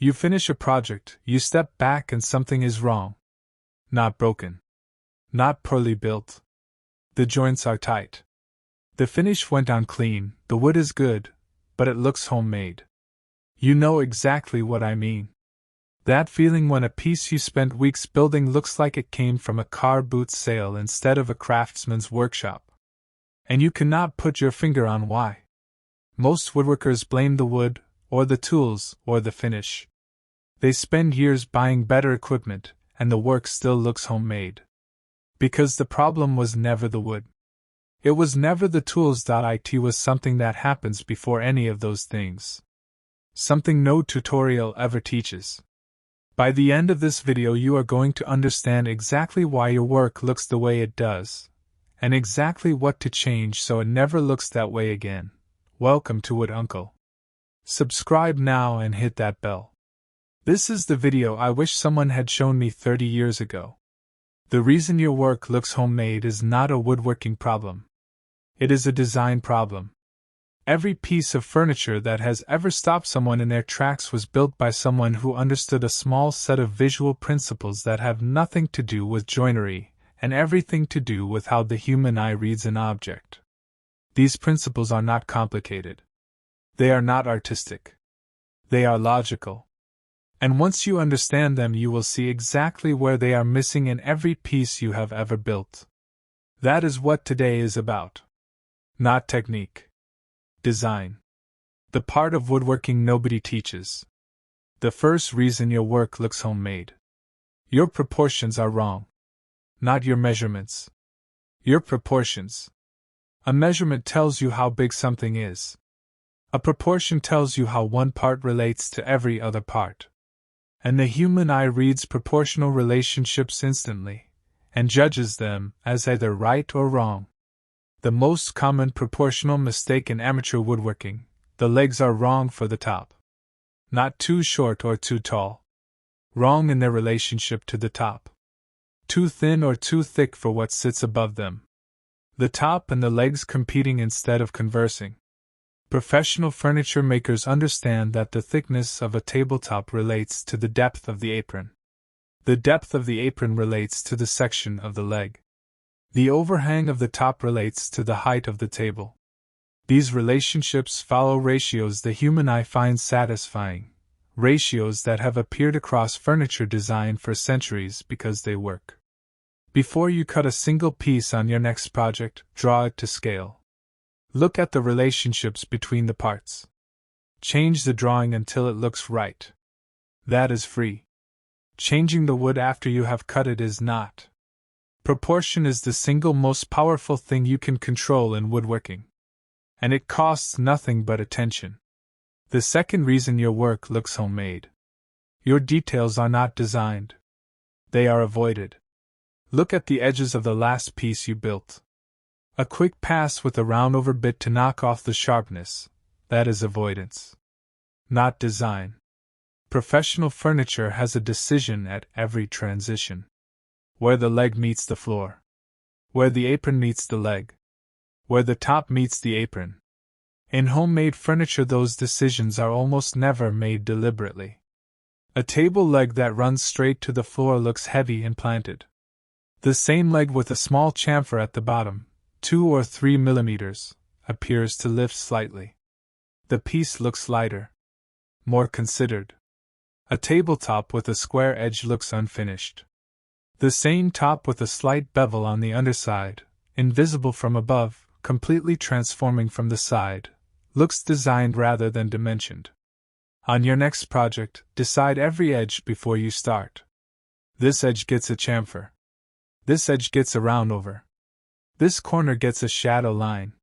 You finish a project, you step back and something is wrong. Not broken. Not poorly built. The joints are tight. The finish went on clean, the wood is good, but it looks homemade. You know exactly what I mean. That feeling when a piece you spent weeks building looks like it came from a car boot sale instead of a craftsman's workshop. And you cannot put your finger on why. Most woodworkers blame the wood, or the tools, or the finish. They spend years buying better equipment, and the work still looks homemade. Because the problem was never the wood. It was never the tools. It was something that happens before any of those things. Something no tutorial ever teaches. By the end of this video you are going to understand exactly why your work looks the way it does, and exactly what to change so it never looks that way again. Welcome to Wood Uncle. Subscribe now and hit that bell. This is the video I wish someone had shown me 30 years ago. The reason your work looks homemade is not a woodworking problem. It is a design problem. Every piece of furniture that has ever stopped someone in their tracks was built by someone who understood a small set of visual principles that have nothing to do with joinery, and everything to do with how the human eye reads an object. These principles are not complicated. They are not artistic. They are logical. And once you understand them, you will see exactly where they are missing in every piece you have ever built. That is what today is about. Not technique. Design. The part of woodworking nobody teaches. The first reason your work looks homemade. Your proportions are wrong. Not your measurements. Your proportions. A measurement tells you how big something is. A proportion tells you how one part relates to every other part. And the human eye reads proportional relationships instantly, and judges them as either right or wrong. The most common proportional mistake in amateur woodworking: the legs are wrong for the top. Not too short or too tall. Wrong in their relationship to the top. Too thin or too thick for what sits above them. The top and the legs competing instead of conversing. Professional furniture makers understand that the thickness of a tabletop relates to the depth of the apron. The depth of the apron relates to the section of the leg. The overhang of the top relates to the height of the table. These relationships follow ratios the human eye finds satisfying, ratios that have appeared across furniture design for centuries because they work. Before you cut a single piece on your next project, draw it to scale. Look at the relationships between the parts. Change the drawing until it looks right. That is free. Changing the wood after you have cut it is not. Proportion is the single most powerful thing you can control in woodworking. And it costs nothing but attention. The second reason your work looks homemade. Your details are not designed. They are avoided. Look at the edges of the last piece you built. A quick pass with a round-over bit to knock off the sharpness. That is avoidance. Not design. Professional furniture has a decision at every transition. Where the leg meets the floor. Where the apron meets the leg. Where the top meets the apron. In homemade furniture, those decisions are almost never made deliberately. A table leg that runs straight to the floor looks heavy and planted. The same leg with a small chamfer at the bottom, 2 or 3 millimeters, appears to lift slightly. The piece looks lighter. More considered. A tabletop with a square edge looks unfinished. The same top with a slight bevel on the underside, invisible from above, completely transforming from the side, looks designed rather than dimensioned. On your next project, decide every edge before you start. This edge gets a chamfer. This edge gets a roundover. This corner gets a shadow line.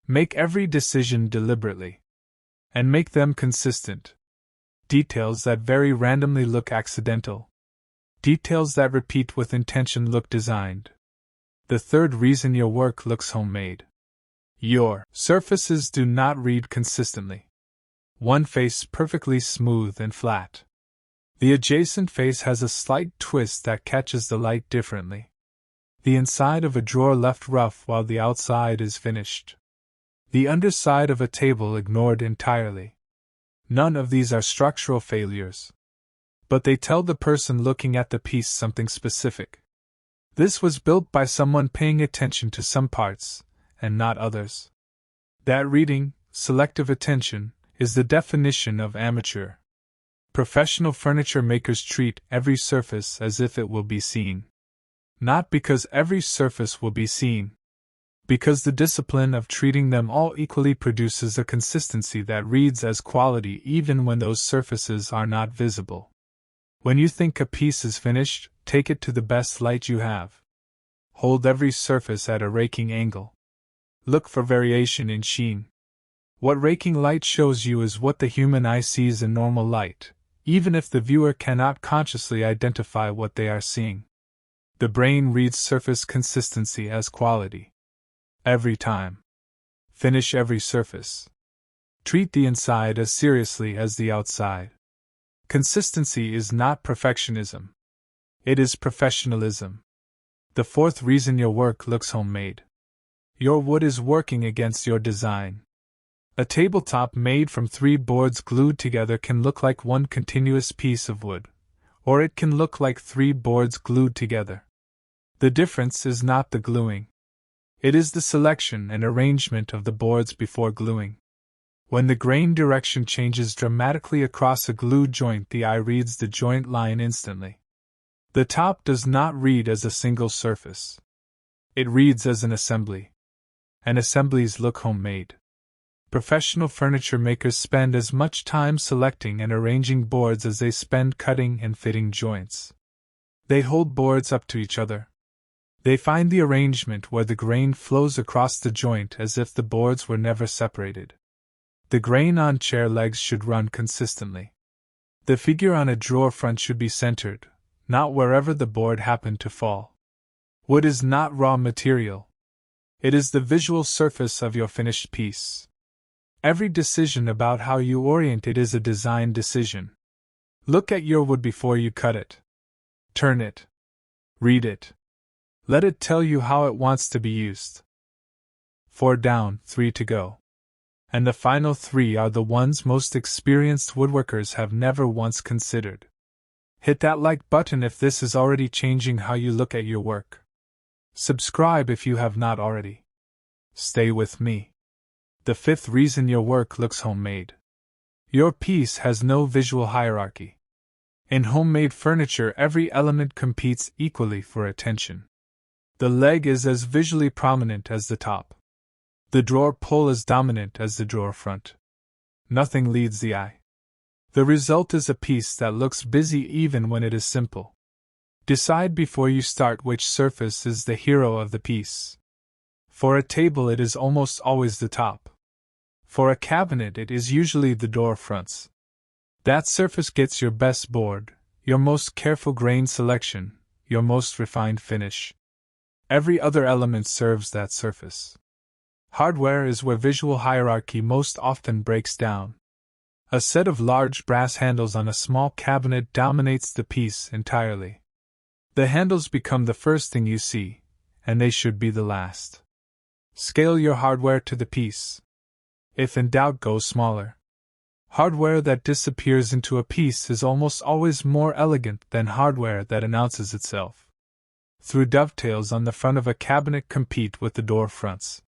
Make every decision deliberately. And make them consistent. Details that vary randomly look accidental. Details that repeat with intention look designed. The third reason your work looks homemade. Your surfaces do not read consistently. One face perfectly smooth and flat. The adjacent face has a slight twist that catches the light differently. The inside of a drawer left rough while the outside is finished. The underside of a table ignored entirely. None of these are structural failures. But they tell the person looking at the piece something specific. This was built by someone paying attention to some parts, and not others. That reading, selective attention, is the definition of amateur. Professional furniture makers treat every surface as if it will be seen. Not because every surface will be seen. Because the discipline of treating them all equally produces a consistency that reads as quality even when those surfaces are not visible. When you think a piece is finished, take it to the best light you have. Hold every surface at a raking angle. Look for variation in sheen. What raking light shows you is what the human eye sees in normal light, even if the viewer cannot consciously identify what they are seeing. The brain reads surface consistency as quality. Every time. Finish every surface. Treat the inside as seriously as the outside. Consistency is not perfectionism. It is professionalism. The fourth reason your work looks homemade. Your wood is working against your design. A tabletop made from 3 boards glued together can look like one continuous piece of wood, or it can look like 3 boards glued together. The difference is not the gluing. It is the selection and arrangement of the boards before gluing. When the grain direction changes dramatically across a glued joint, the eye reads the joint line instantly. The top does not read as a single surface. It reads as an assembly. And assemblies look homemade. Professional furniture makers spend as much time selecting and arranging boards as they spend cutting and fitting joints. They hold boards up to each other. They find the arrangement where the grain flows across the joint as if the boards were never separated. The grain on chair legs should run consistently. The figure on a drawer front should be centered, not wherever the board happened to fall. Wood is not raw material. It is the visual surface of your finished piece. Every decision about how you orient it is a design decision. Look at your wood before you cut it. Turn it. Read it. Let it tell you how it wants to be used. 4 down, 3 to go. And the final 3 are the ones most experienced woodworkers have never once considered. Hit that like button if this is already changing how you look at your work. Subscribe if you have not already. Stay with me. The 5th reason your work looks homemade. Your piece has no visual hierarchy. In homemade furniture, every element competes equally for attention. The leg is as visually prominent as the top. The drawer pull as dominant as the drawer front. Nothing leads the eye. The result is a piece that looks busy even when it is simple. Decide before you start which surface is the hero of the piece. For a table, it is almost always the top. For a cabinet, it is usually the door fronts. That surface gets your best board, your most careful grain selection, your most refined finish. Every other element serves that surface. Hardware is where visual hierarchy most often breaks down. A set of large brass handles on a small cabinet dominates the piece entirely. The handles become the first thing you see, and they should be the last. Scale your hardware to the piece. If in doubt, go smaller. Hardware that disappears into a piece is almost always more elegant than hardware that announces itself. Through dovetails on the front of a cabinet compete with the door fronts.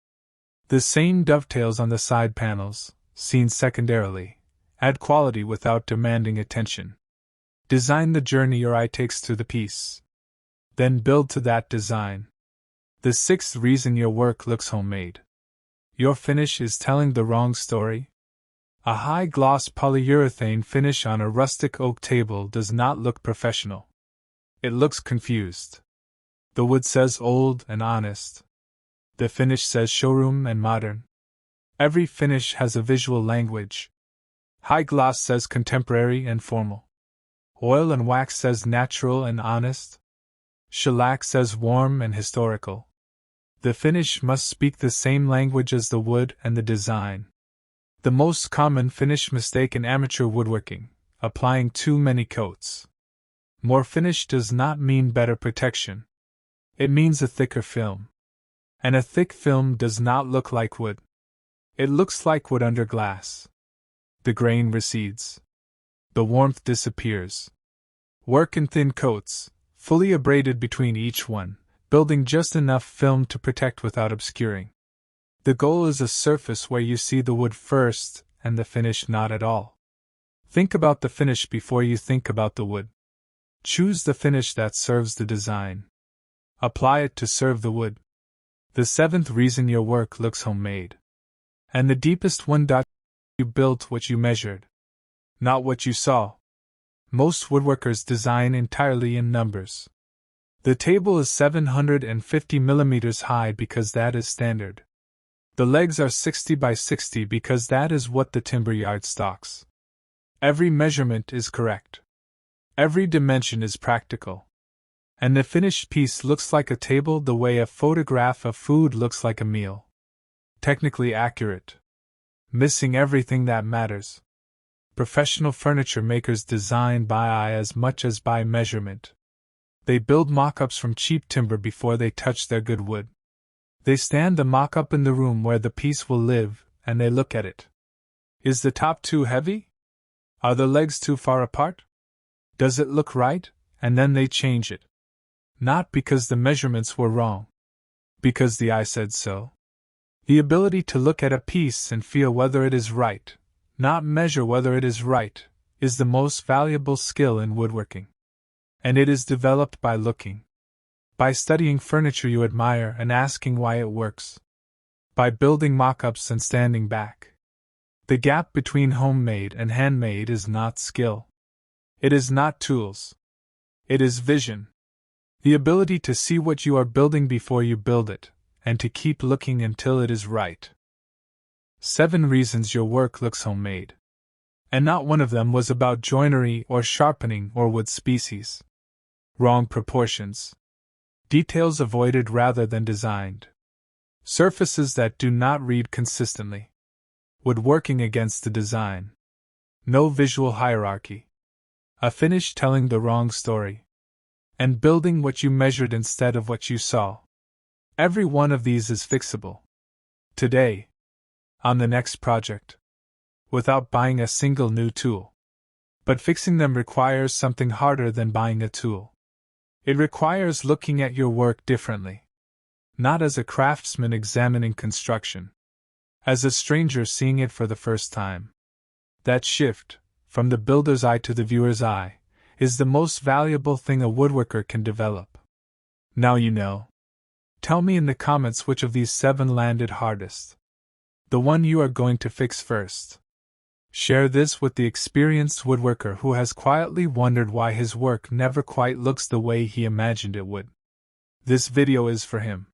The same dovetails on the side panels, seen secondarily, add quality without demanding attention. Design the journey your eye takes through the piece. Then build to that design. The 6th reason your work looks homemade. Your finish is telling the wrong story. A high-gloss polyurethane finish on a rustic oak table does not look professional. It looks confused. The wood says old and honest. The finish says showroom and modern. Every finish has a visual language. High gloss says contemporary and formal. Oil and wax says natural and honest. Shellac says warm and historical. The finish must speak the same language as the wood and the design. The most common finish mistake in amateur woodworking: applying too many coats. More finish does not mean better protection. It means a thicker film. And a thick film does not look like wood. It looks like wood under glass. The grain recedes. The warmth disappears. Work in thin coats, fully abraded between each one, building just enough film to protect without obscuring. The goal is a surface where you see the wood first and the finish not at all. Think about the finish before you think about the wood. Choose the finish that serves the design. Apply it to serve the wood. The seventh reason your work looks homemade. And the deepest one. You built what you measured, not what you saw. Most woodworkers design entirely in numbers. The table is 750 millimeters high because that is standard. The legs are 60 by 60 because that is what the timber yard stocks. Every measurement is correct. Every dimension is practical. And the finished piece looks like a table the way a photograph of food looks like a meal. Technically accurate. Missing everything that matters. Professional furniture makers design by eye as much as by measurement. They build mock-ups from cheap timber before they touch their good wood. They stand the mock-up in the room where the piece will live, and they look at it. Is the top too heavy? Are the legs too far apart? Does it look right? And then they change it. Not because the measurements were wrong. Because the eye said so. The ability to look at a piece and feel whether it is right, not measure whether it is right, is the most valuable skill in woodworking. And it is developed by looking. By studying furniture you admire and asking why it works. By building mock-ups and standing back. The gap between homemade and handmade is not skill. It is not tools. It is vision. The ability to see what you are building before you build it, and to keep looking until it is right. 7 reasons your work looks homemade. And not one of them was about joinery or sharpening or wood species. Wrong proportions. Details avoided rather than designed. Surfaces that do not read consistently. Woodworking against the design. No visual hierarchy. A finish telling the wrong story. And building what you measured instead of what you saw. Every one of these is fixable. Today. On the next project. Without buying a single new tool. But fixing them requires something harder than buying a tool. It requires looking at your work differently. Not as a craftsman examining construction. As a stranger seeing it for the first time. That shift, from the builder's eye to the viewer's eye, is the most valuable thing a woodworker can develop. Now you know. Tell me in the comments which of these 7 landed hardest. The one you are going to fix first. Share this with the experienced woodworker who has quietly wondered why his work never quite looks the way he imagined it would. This video is for him.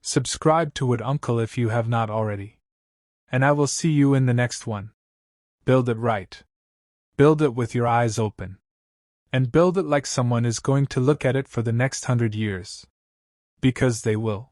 Subscribe to Wood Uncle if you have not already. And I will see you in the next one. Build it right. Build it with your eyes open. And build it like someone is going to look at it for the next 100 years. Because they will.